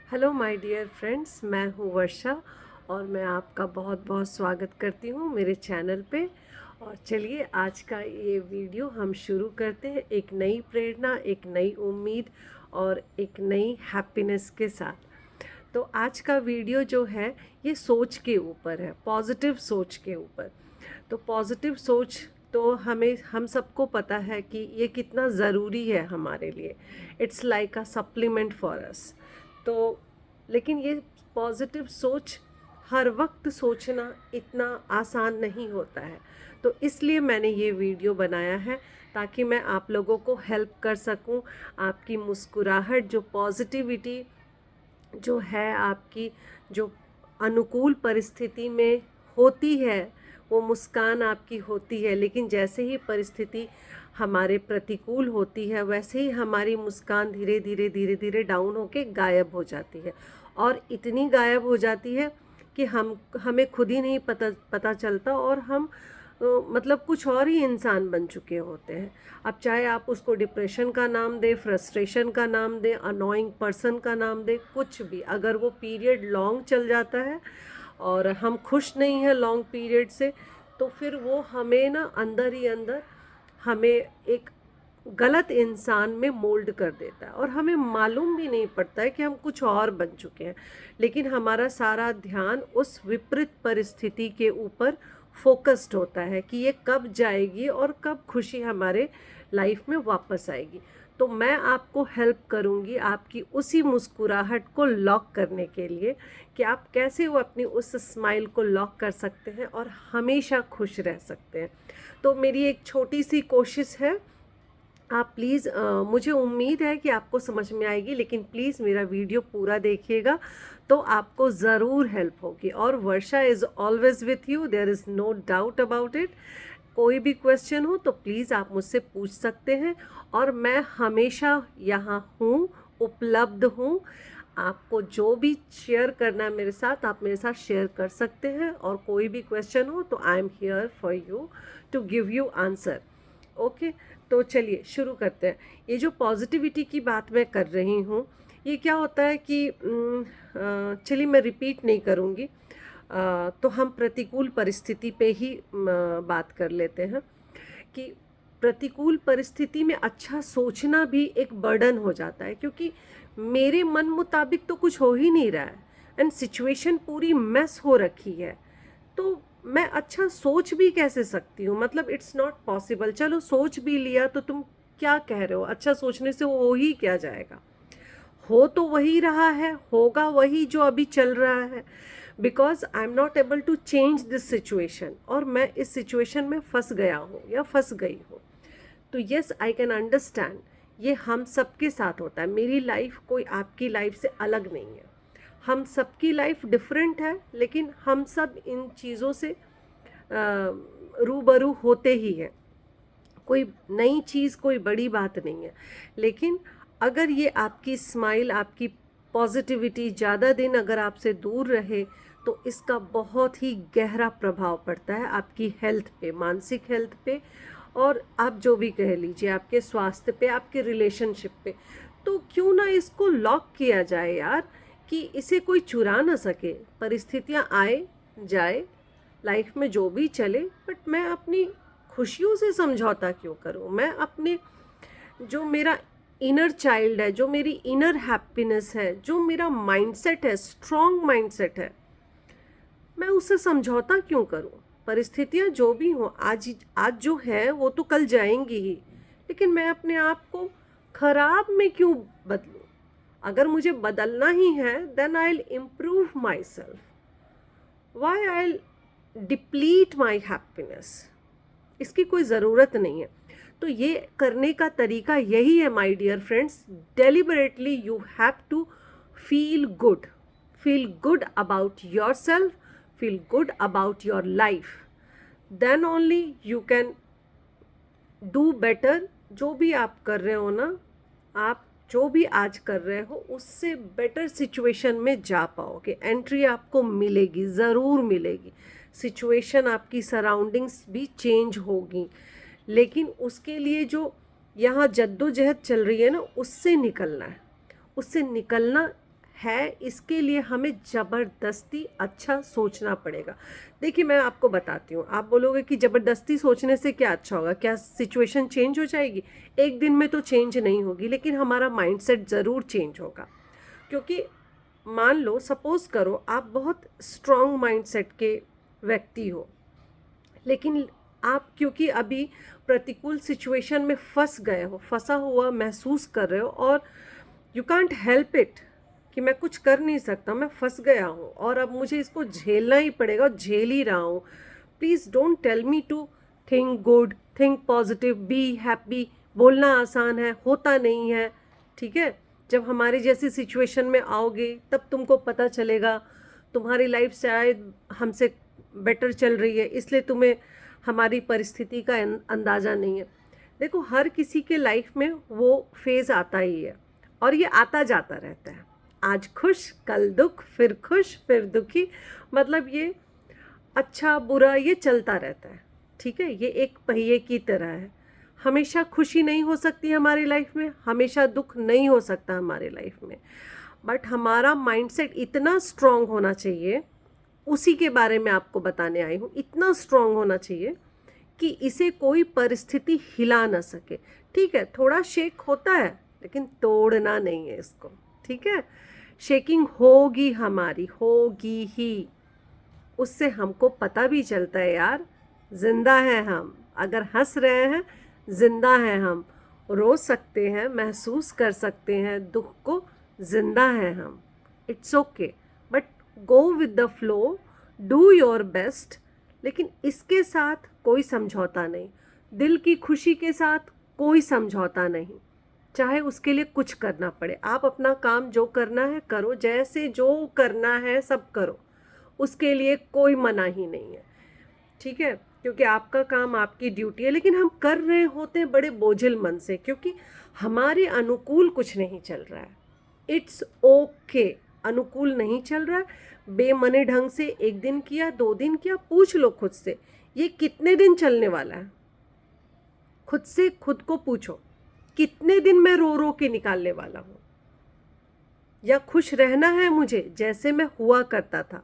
Hello my dear friends, मैं हूँ वर्षा और मैं आपका बहुत बहुत स्वागत करती हूँ मेरे चैनल पे। और चलिए आज का ये वीडियो हम शुरू करते हैं एक नई प्रेरणा, एक नई उम्मीद और एक नई हैप्पीनेस के साथ। तो आज का वीडियो जो है ये सोच के ऊपर है, पॉजिटिव सोच के ऊपर। तो पॉजिटिव सोच तो हम सबको पता है कि ये कितना ज़रूरी है हमारे लिए। It's like a supplement for us. तो लेकिन ये पॉजिटिव सोच हर वक्त सोचना इतना आसान नहीं होता है। तो इसलिए मैंने ये वीडियो बनाया है ताकि मैं आप लोगों को हेल्प कर सकूं। आपकी मुस्कुराहट, जो पॉजिटिविटी जो है आपकी, जो अनुकूल परिस्थिति में होती है, वो मुस्कान आपकी होती है। लेकिन जैसे ही परिस्थिति हमारे प्रतिकूल होती है वैसे ही हमारी मुस्कान धीरे धीरे धीरे धीरे डाउन होके गायब हो जाती है। और इतनी गायब हो जाती है कि हमें खुद ही नहीं पता चलता और हम मतलब कुछ और ही इंसान बन चुके होते हैं। अब चाहे आप उसको डिप्रेशन का नाम दें, फ्रस्ट्रेशन का नाम दें, अनोइंग पर्सन का नाम दें, कुछ भी, अगर वो पीरियड लॉन्ग चल जाता है और हम खुश नहीं हैं लॉन्ग पीरियड से, तो फिर वो हमें ना अंदर ही अंदर हमें एक गलत इंसान में मोल्ड कर देता है और हमें मालूम भी नहीं पड़ता है कि हम कुछ और बन चुके हैं। लेकिन हमारा सारा ध्यान उस विपरीत परिस्थिति के ऊपर फोकस्ड होता है कि ये कब जाएगी और कब खुशी हमारे लाइफ में वापस आएगी। तो मैं आपको हेल्प करूंगी आपकी उसी मुस्कुराहट को लॉक करने के लिए कि आप कैसे वो अपनी उस स्माइल को लॉक कर सकते हैं और हमेशा खुश रह सकते हैं। तो मेरी एक छोटी सी कोशिश है, आप प्लीज़, मुझे उम्मीद है कि आपको समझ में आएगी, लेकिन प्लीज़ मेरा वीडियो पूरा देखिएगा तो आपको ज़रूर हेल्प होगी। और Varsha is always with you, there is no doubt about it. कोई भी क्वेश्चन हो तो प्लीज़ आप मुझसे पूछ सकते हैं और मैं हमेशा यहाँ हूँ, उपलब्ध हूँ। आपको जो भी शेयर करना है मेरे साथ, आप मेरे साथ शेयर कर सकते हैं। और कोई भी क्वेश्चन हो तो I am here for you to give you answer. Okay, तो चलिए शुरू करते हैं। ये जो पॉजिटिविटी की बात मैं कर रही हूँ, ये क्या होता है कि चलिए मैं रिपीट नहीं करूँगी। तो हम प्रतिकूल परिस्थिति पे ही बात कर लेते हैं कि प्रतिकूल परिस्थिति में अच्छा सोचना भी एक बर्डन हो जाता है, क्योंकि मेरे मन मुताबिक तो कुछ हो ही नहीं रहा है एंड सिचुएशन पूरी मेस हो रखी है। तो मैं अच्छा सोच भी कैसे सकती हूँ, मतलब इट्स नॉट पॉसिबल। चलो सोच भी लिया तो तुम क्या कह रहे हो, अच्छा सोचने से वो हो ही क्या जाएगा। हो तो वही रहा है, होगा वही जो अभी चल रहा है। Because I am not able to change this situation और मैं इस सिचुएशन में फंस गया हूँ या फंस गई हूँ। तो येस, आई कैन अंडरस्टैंड, ये हम सबके साथ होता है। मेरी लाइफ कोई आपकी लाइफ से अलग नहीं है, हम सबकी लाइफ डिफरेंट है, लेकिन हम सब इन चीज़ों से रूबरू होते ही हैं। कोई नई चीज़, कोई बड़ी बात नहीं है। लेकिन अगर ये आपकी स्माइल, आपकी पॉजिटिविटी ज़्यादा दिन अगर आपसे दूर रहे तो इसका बहुत ही गहरा प्रभाव पड़ता है आपकी हेल्थ पे, मानसिक हेल्थ पे, और आप जो भी कह लीजिए, आपके स्वास्थ्य पे, आपके रिलेशनशिप पे। तो क्यों ना इसको लॉक किया जाए यार, कि इसे कोई चुरा ना सके। परिस्थितियाँ आए जाए, लाइफ में जो भी चले, बट मैं अपनी खुशियों से समझौता क्यों करूं। मैं अपने, जो मेरा इनर चाइल्ड है, जो मेरी इनर हैप्पीनेस है, जो मेरा माइंडसेट है, स्ट्रॉन्ग माइंडसेट है, मैं उससे समझौता क्यों करूं। परिस्थितियां जो भी हों, आज जो है वो तो कल जाएंगी ही, लेकिन मैं अपने आप को खराब में क्यों बदलूं। अगर मुझे बदलना ही है then I will improve myself. Why I will deplete my happiness, इसकी कोई ज़रूरत नहीं है। तो ये करने का तरीका यही है my dear friends, deliberately you have to feel good, feel good about yourself, feel good about your life, then only you can do better. जो भी आप कर रहे हो ना, आप जो भी आज कर रहे हो उससे बेटर सिचुएशन में जा पाओगे। एंट्री आपको मिलेगी, ज़रूर मिलेगी। सिचुएशन, आपकी सराउंडिंग्स भी चेंज होगी, लेकिन उसके लिए जो यहाँ जद्दोजहद चल रही है ना, उससे निकलना है, उससे निकलना है, इसके लिए हमें ज़बरदस्ती अच्छा सोचना पड़ेगा। देखिए मैं आपको बताती हूँ, आप बोलोगे कि ज़बरदस्ती सोचने से क्या अच्छा होगा, क्या सिचुएशन चेंज हो जाएगी? एक दिन में तो चेंज नहीं होगी, लेकिन हमारा माइंडसेट ज़रूर चेंज होगा। क्योंकि मान लो, सपोज़ करो आप बहुत स्ट्रॉन्ग माइंडसेट के व्यक्ति हो, लेकिन आप क्योंकि अभी प्रतिकूल सिचुएशन में फंस गए हो, फंसा हुआ महसूस कर रहे हो, और यू कांट हेल्प इट, कि मैं कुछ कर नहीं सकता, मैं फंस गया हूँ और अब मुझे इसको झेलना ही पड़ेगा और झेल ही रहा हूँ। Please don't tell me to think good, think positive, be happy. बोलना आसान है, होता नहीं है। ठीक है, जब हमारी जैसी सिचुएशन में आओगे तब तुमको पता चलेगा। तुम्हारी लाइफ शायद हमसे बेटर चल रही है, इसलिए तुम्हें हमारी परिस्थिति का अंदाज़ा नहीं है। देखो, हर किसी के लाइफ में वो फेज़ आता ही है, और ये आता जाता रहता है। आज खुश, कल दुख, फिर खुश, फिर दुखी। मतलब ये अच्छा बुरा ये चलता रहता है। ठीक है, ये एक पहिए की तरह है। हमेशा खुशी नहीं हो सकती हमारी लाइफ में, हमेशा दुख नहीं हो सकता हमारे लाइफ में, बट हमारा माइंडसेट इतना स्ट्रांग होना चाहिए, उसी के बारे में आपको बताने आई हूँ। इतना स्ट्रांग होना चाहिए कि इसे कोई परिस्थिति हिला ना सके। ठीक है, थोड़ा शेक होता है, लेकिन तोड़ना नहीं है इसको। ठीक है, शेकिंग होगी, हमारी होगी ही। उससे हमको पता भी चलता है यार, जिंदा हैं हम। अगर हंस रहे हैं, जिंदा हैं हम। रो सकते हैं, महसूस कर सकते हैं दुख को, जिंदा हैं हम। It's okay, but go with the flow, do your best. लेकिन इसके साथ कोई समझौता नहीं, दिल की खुशी के साथ कोई समझौता नहीं, चाहे उसके लिए कुछ करना पड़े। आप अपना काम जो करना है करो, जैसे जो करना है सब करो, उसके लिए कोई मना ही नहीं है। ठीक है, क्योंकि आपका काम, आपकी ड्यूटी है। लेकिन हम कर रहे होते हैं बड़े बोझिल मन से, क्योंकि हमारे अनुकूल कुछ नहीं चल रहा है। इट्स ओके, अनुकूल नहीं चल रहा है, बेमने ढंग से एक दिन किया, 2 दिन किया, पूछ लो खुद से, ये कितने दिन चलने वाला है? खुद से खुद को पूछो, कितने दिन मैं रो रो के निकालने वाला हूँ? या खुश रहना है मुझे जैसे मैं हुआ करता था?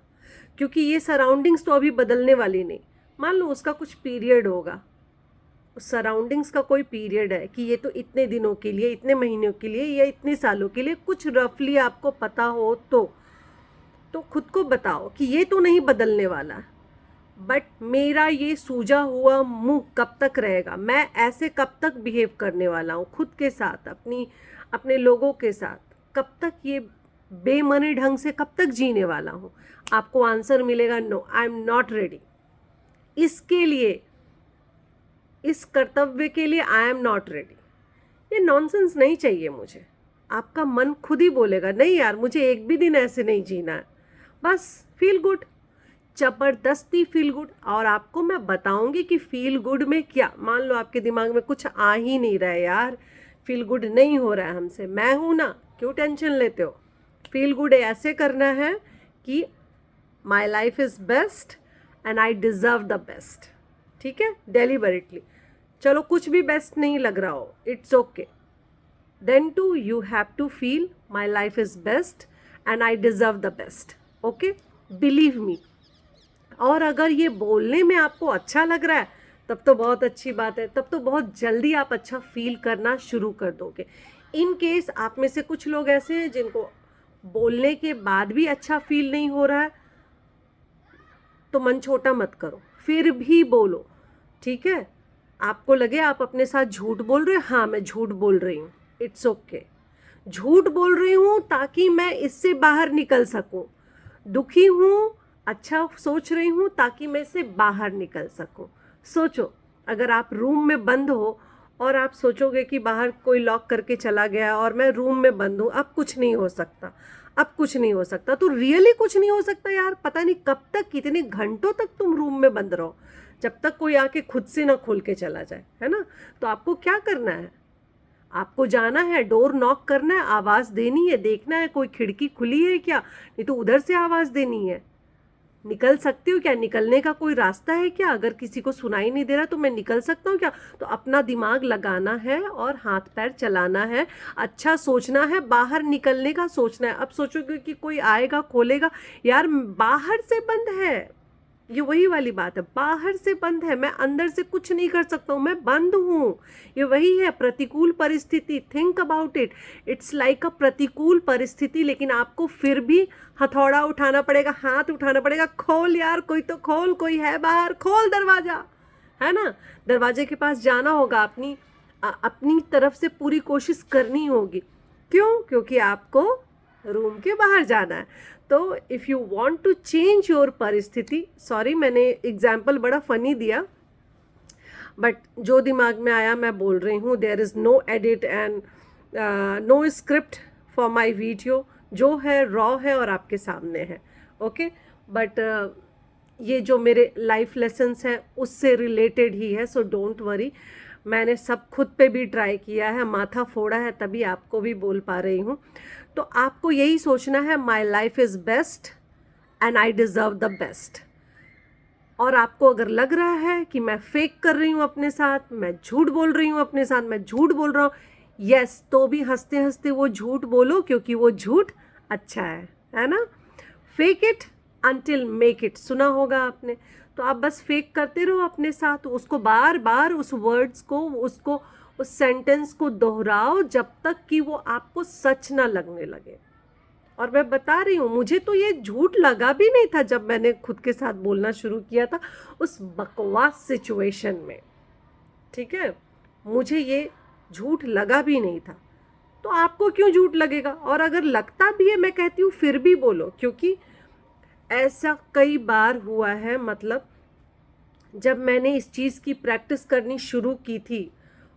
क्योंकि ये सराउंडिंग्स तो अभी बदलने वाली नहीं। मान लो उसका कुछ पीरियड होगा, उस सराउंडिंग्स का कोई पीरियड है कि ये तो इतने दिनों के लिए, इतने महीनों के लिए, या इतने सालों के लिए, कुछ रफली आपको पता हो तो खुद को बताओ कि ये तो नहीं बदलने वाला, बट मेरा ये सूजा हुआ मुंह कब तक रहेगा? मैं ऐसे कब तक बिहेव करने वाला हूँ खुद के साथ, अपने लोगों के साथ? कब तक ये बेमने ढंग से कब तक जीने वाला हूँ? आपको आंसर मिलेगा, no, I am not ready. इसके लिए, इस कर्तव्य के लिए आई एम नॉट रेडी। ये नॉनसेंस नहीं चाहिए मुझे। आपका मन खुद ही बोलेगा, नहीं यार, मुझे एक भी दिन ऐसे नहीं जीना है। बस फील गुड, ज़बरदस्ती फील गुड। और आपको मैं बताऊंगी कि फील गुड में क्या। मान लो आपके दिमाग में कुछ आ ही नहीं रहा है, यार फील गुड नहीं हो रहा है हमसे, मैं हूं ना, क्यों टेंशन लेते हो? फील गुड ऐसे करना है कि माई life is best and I deserve the best. ठीक है, डेलिबरेटली। चलो कुछ भी बेस्ट नहीं लग रहा हो, it's okay, then to you have to feel my life is best and I deserve the best. Okay, believe me. और अगर ये बोलने में आपको अच्छा लग रहा है, तब तो बहुत अच्छी बात है, तब तो बहुत जल्दी आप अच्छा फील करना शुरू कर दोगे। इन केस आप में से कुछ लोग ऐसे हैं जिनको बोलने के बाद भी अच्छा फील नहीं हो रहा है, तो मन छोटा मत करो, फिर भी बोलो। ठीक है, आपको लगे आप अपने साथ झूठ बोल रहे हो, हाँ मैं झूठ बोल रही हूँ, इट्स ओके। झूठ बोल रही हूँ ताकि मैं इससे बाहर निकल सकूँ। दुखी हूँ, अच्छा सोच रही हूँ ताकि मैं इससे बाहर निकल सकूँ। सोचो, अगर आप रूम में बंद हो और आप सोचोगे कि बाहर कोई लॉक करके चला गया और मैं रूम में बंद हूँ, अब कुछ नहीं हो सकता, अब कुछ नहीं हो सकता, तो रियली कुछ नहीं हो सकता यार। पता नहीं कब तक, कितने घंटों तक तुम रूम में बंद रहो, जब तक कोई आके खुद से ना खोल के चला जाए, है ना? तो आपको क्या करना है? आपको जाना है, डोर नॉक करना है, आवाज़ देनी है, देखना है कोई खिड़की खुली है क्या, नहीं तो उधर से आवाज़ देनी है। निकल सकती हूँ क्या? निकलने का कोई रास्ता है क्या? अगर किसी को सुनाई नहीं दे रहा तो मैं निकल सकता हूँ क्या? तो अपना दिमाग लगाना है और हाथ पैर चलाना है, अच्छा सोचना है, बाहर निकलने का सोचना है। अब सोचोगे कि कोई आएगा खोलेगा, यार बाहर से बंद है, ये वही वाली बात है, बाहर से बंद है, मैं अंदर से कुछ नहीं कर सकता हूँ, मैं बंद हूँ। ये वही है प्रतिकूल परिस्थिति। Think about it, it's like अ प्रतिकूल परिस्थिति, लेकिन आपको फिर भी हथौड़ा उठाना पड़ेगा, हाथ उठाना पड़ेगा, खोल यार, कोई तो खोल, कोई है बाहर, खोल दरवाजा, है ना? दरवाजे के पास जाना होगा, अपनी तरफ से पूरी कोशिश करनी होगी। क्यों? क्योंकि आपको रूम के बाहर जाना है। तो if you want to change your परिस्थिति, सॉरी मैंने एग्जाम्पल बड़ा फ़नी दिया, बट जो दिमाग में आया मैं बोल रही हूँ। There is no edit and no script for my video, जो है रॉ है और आपके सामने है, ओके। बट ये जो मेरे लाइफ लेसन्स हैं उससे रिलेटेड ही है, सो डोंट वरी। मैंने सब खुद पे भी ट्राई किया है, माथा फोड़ा है, तभी आपको भी बोल पा रही हूँ। तो आपको यही सोचना है, माई life is best and I deserve the best. और आपको अगर लग रहा है कि मैं फेक कर रही हूँ अपने साथ, मैं झूठ बोल रही हूँ अपने साथ, मैं झूठ बोल रहा हूँ, यस, तो भी हंसते हंसते वो झूठ बोलो, क्योंकि वो झूठ अच्छा है ना? Fake it until make it, सुना होगा आपने। तो आप बस फेक करते रहो अपने साथ, उसको बार बार उस वर्ड्स को, उसको उस सेंटेंस को दोहराओ जब तक कि वो आपको सच ना लगने लगे। और मैं बता रही हूँ, मुझे तो ये झूठ लगा भी नहीं था जब मैंने खुद के साथ बोलना शुरू किया था उस बकवास सिचुएशन में, ठीक है? मुझे ये झूठ लगा भी नहीं था। तो आपको क्यों झूठ लगेगा? और अगर लगता भी है, मैं कहती हूँ फिर भी बोलो, क्योंकि ऐसा कई बार हुआ है। मतलब जब मैंने इस चीज़ की प्रैक्टिस करनी शुरू की थी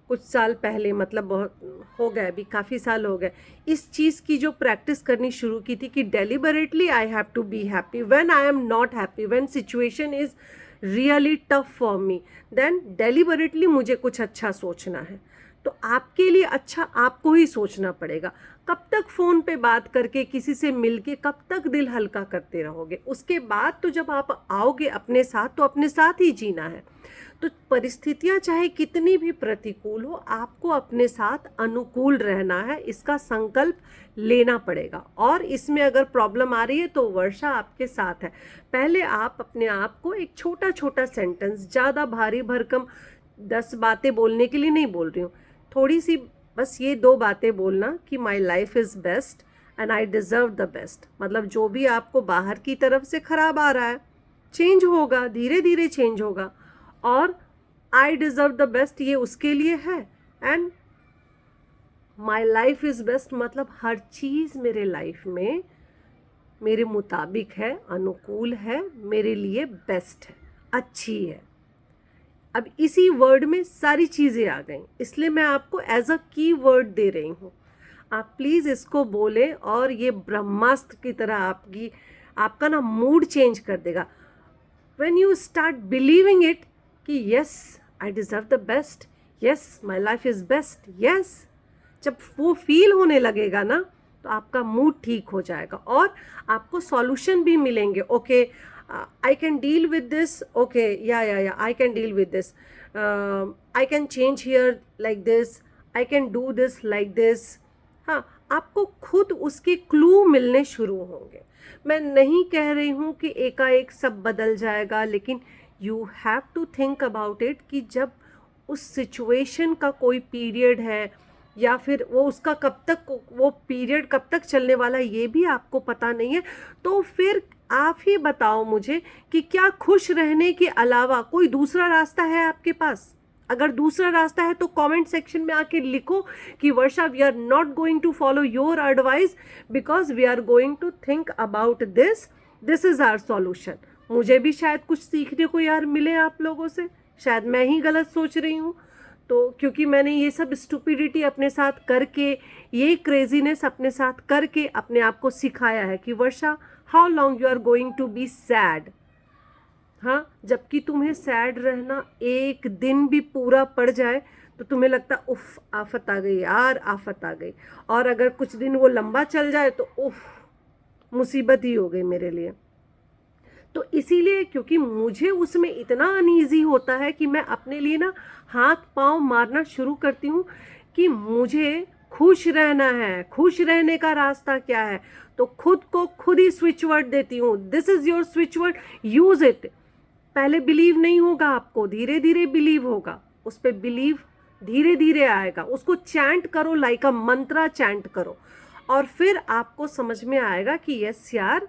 कुछ साल पहले, मतलब बहुत हो गए, अभी काफ़ी साल हो गए, इस चीज़ की जो प्रैक्टिस करनी शुरू की थी कि deliberately I have to be happy when I am not happy, when situation is really tough for me, then deliberately मुझे कुछ अच्छा सोचना है। तो आपके लिए अच्छा आपको ही सोचना पड़ेगा। कब तक फ़ोन पे बात करके, किसी से मिलके कब तक दिल हल्का करते रहोगे? उसके बाद तो जब आप आओगे अपने साथ, तो अपने साथ ही जीना है। तो परिस्थितियां चाहे कितनी भी प्रतिकूल हो, आपको अपने साथ अनुकूल रहना है, इसका संकल्प लेना पड़ेगा। और इसमें अगर प्रॉब्लम आ रही है तो वर्षा आपके साथ है। पहले आप अपने आप को एक छोटा छोटा सेंटेंस, ज़्यादा भारी भरकम 10 बातें बोलने के लिए नहीं बोल रही हूँ, थोड़ी सी बस ये 2 बातें बोलना कि माई life is best and I deserve the best. मतलब जो भी आपको बाहर की तरफ से ख़राब आ रहा है, चेंज होगा, धीरे धीरे चेंज होगा। और आई डिज़र्व द बेस्ट ये उसके लिए है, and my life is best मतलब हर चीज़ मेरे लाइफ में मेरे मुताबिक है, अनुकूल है, मेरे लिए बेस्ट है, अच्छी है। अब इसी वर्ड में सारी चीज़ें आ गई, इसलिए मैं आपको एज अ की वर्ड दे रही हूँ। आप प्लीज़ इसको बोलें और ये ब्रह्मास्त्र की तरह आपका ना मूड चेंज कर देगा। When you start believing it कि yes I deserve the best, yes my life is best, yes, जब वो फील होने लगेगा ना, तो आपका मूड ठीक हो जाएगा और आपको सॉल्यूशन भी मिलेंगे। Okay, I can deal with this, okay, yeah, I can deal with this, I can change here like this, I can do this like this। हाँ, आपको खुद उसके क्लू मिलने शुरू होंगे। मैं नहीं कह रही हूँ कि एकाएक सब बदल जाएगा, लेकिन you have to think about it कि जब उस सिचुएशन का कोई पीरियड है, या फिर वो उसका कब तक, वो पीरियड कब तक चलने वाला है ये भी आपको पता नहीं है, तो फिर आप ही बताओ मुझे कि क्या खुश रहने के अलावा कोई दूसरा रास्ता है आपके पास? अगर दूसरा रास्ता है तो कमेंट सेक्शन में आके लिखो कि Varsha, we are not going to follow your advice because we are going to think about this is our solution. मुझे भी शायद कुछ सीखने को यार मिले आप लोगों से, शायद मैं ही गलत सोच रही हूँ। तो क्योंकि मैंने ये सब स्टुपिडिटी अपने साथ करके, ये क्रेजीनेस अपने साथ करके अपने आप को सिखाया है कि Varsha, how long you are going to be sad. हाँ, जबकि तुम्हें सैड रहना एक दिन भी पूरा पड़ जाए तो तुम्हें लगता उफ आफत आ गई यार, आफत आ गई। और अगर कुछ दिन वो लंबा चल जाए तो उफ मुसीबत ही हो गई मेरे लिए। तो इसीलिए क्योंकि मुझे उसमें इतना अनईजी होता है कि मैं अपने लिए ना हाथ पांव मारना शुरू करती हूँ कि मुझे खुश रहना है। खुश रहने का रास्ता क्या है? तो खुद को खुद ही स्विच वर्ड देती हूँ, this is your switch word, use it. पहले बिलीव नहीं होगा आपको, धीरे धीरे बिलीव होगा, उस पर बिलीव धीरे धीरे आएगा। उसको चैंट करो, लाइक अ मंत्रा चैंट करो, और फिर आपको समझ में आएगा कि यस यार,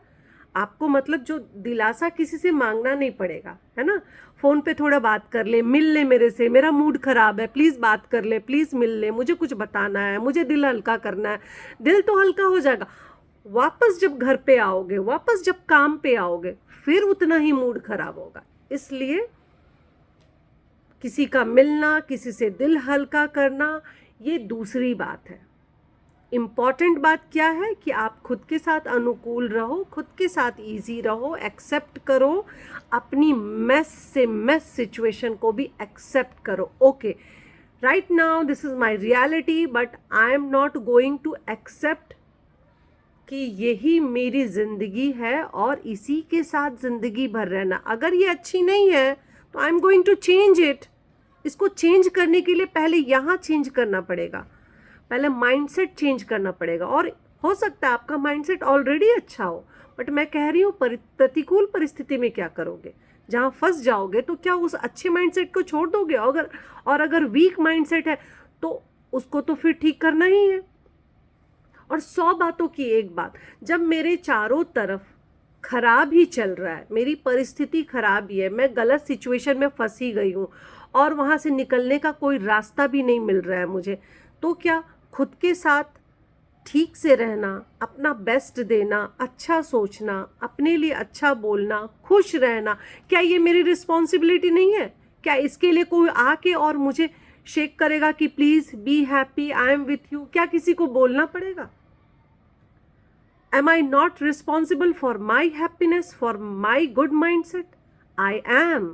आपको मतलब जो दिलासा किसी से मांगना नहीं पड़ेगा, है ना। फोन पे थोड़ा बात कर ले, मिल ले मेरे से, मेरा मूड खराब है, प्लीज बात कर ले, प्लीज मिल ले, मुझे कुछ बताना है, मुझे दिल हल्का करना है। दिल तो हल्का हो जाएगा, वापस जब घर पे आओगे, वापस जब काम पे आओगे, फिर उतना ही मूड खराब होगा। इसलिए किसी का मिलना, किसी से दिल हल्का करना, ये दूसरी बात है। इम्पॉर्टेंट बात क्या है कि आप खुद के साथ अनुकूल रहो, खुद के साथ इजी रहो, एक्सेप्ट करो, अपनी मेस से मेस सिचुएशन को भी एक्सेप्ट करो। Okay, right now this is my reality, but I am not going to accept कि यही मेरी ज़िंदगी है और इसी के साथ ज़िंदगी भर रहना। अगर ये अच्छी नहीं है तो I am going to change it. इसको चेंज करने के लिए पहले यहाँ चेंज करना पड़ेगा, पहले माइंडसेट चेंज करना पड़ेगा। और हो सकता है आपका माइंडसेट ऑलरेडी अच्छा हो, बट मैं कह रही हूँ प्रतिकूल परिस्थिति में क्या करोगे, जहाँ फंस जाओगे तो क्या उस अच्छे माइंडसेट को छोड़ दोगे? अगर वीक माइंडसेट है तो उसको तो फिर ठीक करना ही है। और 100 बातों की एक बात, जब मेरे चारों तरफ खराब ही चल रहा है, मेरी परिस्थिति खराब ही है, मैं गलत सिचुएशन में फंसी गई हूँ और वहाँ से निकलने का कोई रास्ता भी नहीं मिल रहा है मुझे, तो क्या खुद के साथ ठीक से रहना, अपना बेस्ट देना, अच्छा सोचना, अपने लिए अच्छा बोलना, खुश रहना, क्या ये मेरी रिस्पॉन्सिबिलिटी नहीं है? क्या इसके लिए कोई आके और मुझे शेक करेगा कि please be happy, I am with you? क्या किसी को बोलना पड़ेगा? Am I not responsible for my happiness, for my good mindset? I am.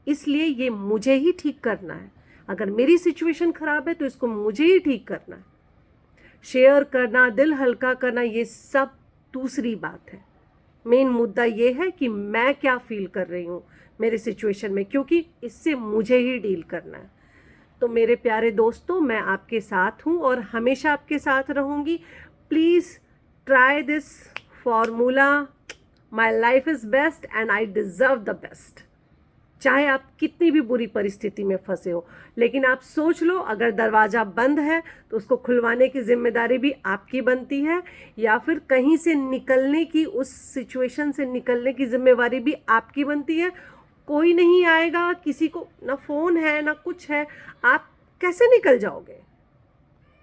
इसलिए ये मुझे ही ठीक करना है। अगर मेरी सिचुएशन खराब है तो इसको मुझे ही ठीक करना है। शेयर करना, दिल हल्का करना, ये सब दूसरी बात है। मेन मुद्दा ये है कि मैं क्या फील कर रही हूँ मेरे सिचुएशन में, क्योंकि इससे मुझे ही डील करना है। तो मेरे प्यारे दोस्तों, मैं आपके साथ हूँ और हमेशा आपके साथ रहूँगी। Please try this formula. My life is best and I deserve the best. चाहे आप कितनी भी बुरी परिस्थिति में फंसे हो, लेकिन आप सोच लो, अगर दरवाज़ा बंद है तो उसको खुलवाने की जिम्मेदारी भी आपकी बनती है, या फिर कहीं से निकलने की, उस सिचुएशन से निकलने की जिम्मेवारी भी आपकी बनती है। कोई नहीं आएगा, किसी को ना फ़ोन है ना कुछ है, आप कैसे निकल जाओगे?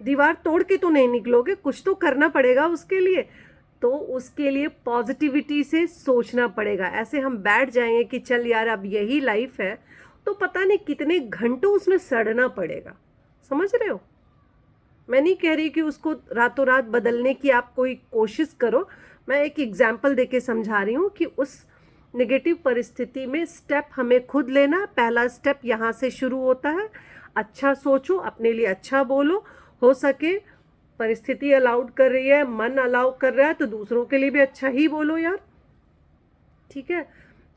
दीवार तोड़ के तो नहीं निकलोगे, कुछ तो करना पड़ेगा उसके लिए। तो उसके लिए पॉजिटिविटी से सोचना पड़ेगा। ऐसे हम बैठ जाएंगे कि चल यार अब यही लाइफ है, तो पता नहीं कितने घंटों उसमें सड़ना पड़ेगा। समझ रहे हो? मैं नहीं कह रही कि उसको रातों रात बदलने की आप कोई कोशिश करो, मैं एक एग्जाम्पल देके समझा रही हूँ कि उस नेगेटिव परिस्थिति में स्टेप हमें खुद लेना है। पहला स्टेप यहाँ से शुरू होता है, अच्छा सोचो, अपने लिए अच्छा बोलो। हो सके परिस्थिति अलाउड कर रही है, मन अलाउ कर रहा है, तो दूसरों के लिए भी अच्छा ही बोलो यार, ठीक है?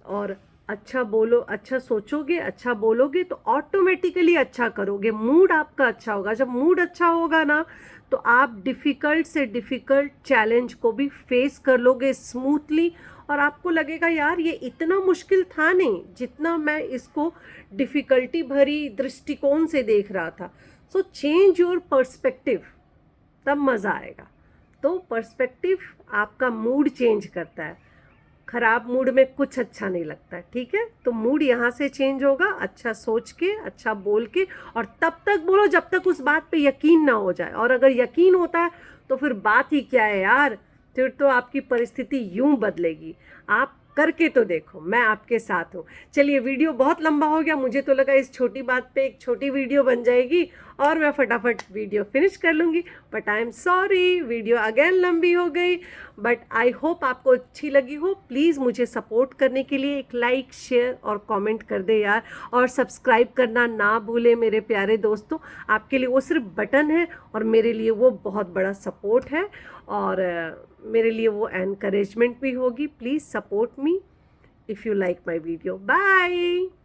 और अच्छा बोलो, अच्छा सोचोगे, अच्छा बोलोगे तो ऑटोमेटिकली अच्छा करोगे, मूड आपका अच्छा होगा। जब मूड अच्छा होगा ना, तो आप डिफ़िकल्ट से डिफ़िकल्ट चैलेंज को भी फेस कर लोगे स्मूथली, और आपको लगेगा यार ये इतना मुश्किल था नहीं जितना मैं इसको डिफ़िकल्टी भरी दृष्टिकोण से देख रहा था। सो चेंज योर पर्सपेक्टिव, तब मज़ा आएगा। तो पर्सपेक्टिव आपका मूड चेंज करता है। ख़राब मूड में कुछ अच्छा नहीं लगता है, ठीक है? तो मूड यहाँ से चेंज होगा, अच्छा सोच के, अच्छा बोल के, और तब तक बोलो जब तक उस बात पे यकीन ना हो जाए। और अगर यकीन होता है तो फिर बात ही क्या है यार, फिर तो आपकी परिस्थिति यूं बदलेगी। आप करके तो देखो, मैं आपके साथ हूँ। चलिए, वीडियो बहुत लंबा हो गया, मुझे तो लगा इस छोटी बात पे एक छोटी वीडियो बन जाएगी और मैं फटाफट वीडियो फिनिश कर लूँगी, but I am sorry, video again लंबी हो गई। बट आई होप आपको अच्छी लगी हो। प्लीज़ मुझे सपोर्ट करने के लिए एक लाइक, शेयर और कमेंट कर दे यार, और सब्सक्राइब करना ना भूलें मेरे प्यारे दोस्तों। आपके लिए वो सिर्फ बटन है और मेरे लिए वो बहुत बड़ा सपोर्ट है, और मेरे लिए वो एनकरेजमेंट भी होगी। Please support me if you like my video. Bye.